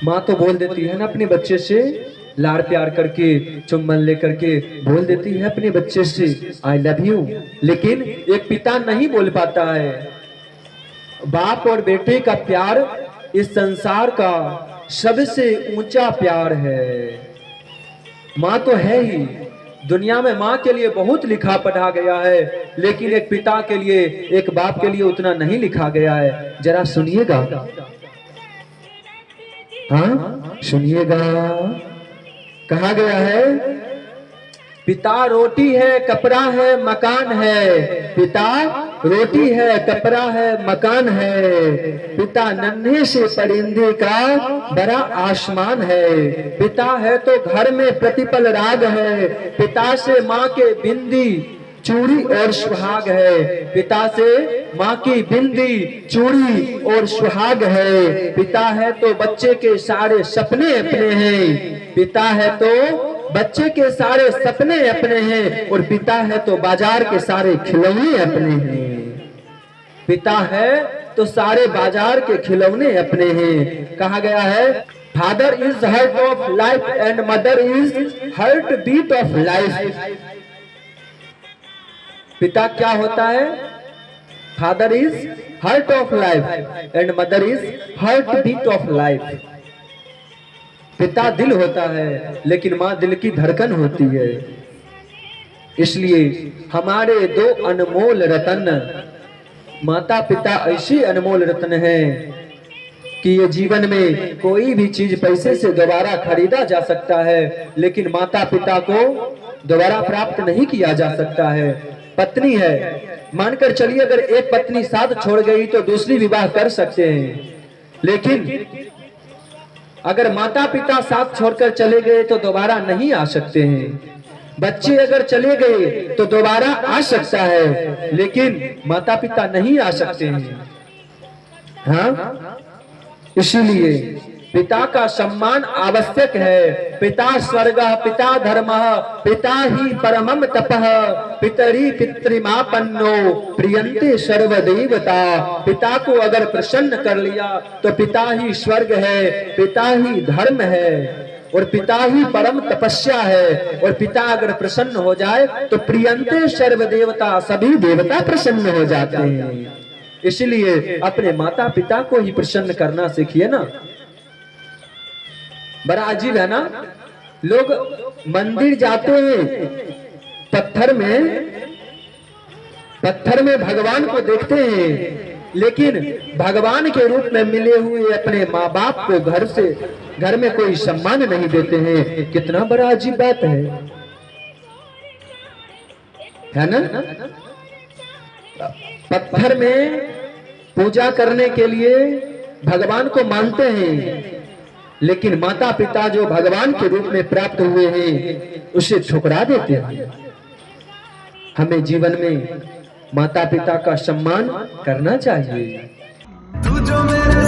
माँ तो बोल देती है ना अपने बच्चे से, लाड़ प्यार करके चुम्बन लेकर के बोल देती है अपने बच्चे से आई लव यू, लेकिन एक पिता नहीं बोल पाता है। बाप और बेटे का प्यार इस संसार का सबसे ऊंचा प्यार है। माँ तो है ही, दुनिया में माँ के लिए बहुत लिखा पढ़ा गया है, लेकिन एक पिता के लिए, एक बाप के लिए उतना नहीं लिखा गया है। जरा सुनिएगा, हाँ सुनिएगा, कहा गया है पिता रोटी है कपड़ा है मकान है, पिता रोटी है कपड़ा है मकान है, पिता नन्हे से परिंदे का बड़ा आसमान है, पिता है तो घर में प्रतिपल राग है, पिता से माँ के बिंदी चूड़ी और सुहाग है, पिता से माँ की बिंदी चूड़ी और सुहाग है, पिता है तो बच्चे के सारे सपने अपने हैं, पिता है तो बच्चे के सारे सपने अपने हैं, और पिता है तो बाजार के सारे खिलौने अपने हैं। पिता है तो सारे बाजार के खिलौने अपने हैं। कहा गया है father is heart of life and mother is heart beat of life. पिता क्या होता है? Father is heart of life and mother is heart beat of life. पिता दिल होता है, लेकिन माँ दिल की धड़कन होती है। इसलिए हमारे दो अनमोल रतन माता पिता ऐसे अनमोल रत्न हैं कि ये जीवन में कोई भी चीज पैसे से दोबारा खरीदा जा सकता है, लेकिन माता पिता को दोबारा प्राप्त नहीं किया जा सकता है। पत्नी है, मानकर चलिए अगर एक पत्नी साथ छोड़ गई तो दूसरी विवाह कर सकते हैं, लेकिन अगर माता पिता साथ छोड़कर चले गए तो दोबारा नहीं आ सकते हैं। बच्चे अगर चले गए तो दोबारा आ सकता है, लेकिन माता पिता नहीं आ सकते हैं। हाँ, इसीलिए पिता का सम्मान आवश्यक है। पिता स्वर्गः पिता धर्मः पिता ही परमम तपः पितरी पितृमापन्नो प्रियन्ते सर्वदेवता। पिता को अगर प्रसन्न कर लिया तो पिता ही स्वर्ग है, पिता ही धर्म है और पिता ही परम तपस्या है। और पिता अगर प्रसन्न हो जाए तो प्रियन्ते सर्वदेवता, सभी देवता प्रसन्न हो जाते हैं। इसलिए अपने माता पिता को ही प्रसन्न करना सीखिए ना। बड़ा अजीब है ना, लोग मंदिर जाते हैं, पत्थर में भगवान को देखते हैं, लेकिन भगवान के रूप में मिले हुए अपने माँ बाप को घर में कोई सम्मान नहीं देते हैं। कितना बड़ा अजीब बात है ना। पत्थर में पूजा करने के लिए भगवान को मानते हैं, लेकिन माता पिता जो भगवान के रूप में प्राप्त हुए हैं उसे ठुकरा देते हैं। हमें जीवन में माता पिता का सम्मान करना चाहिए। तू जो मेरे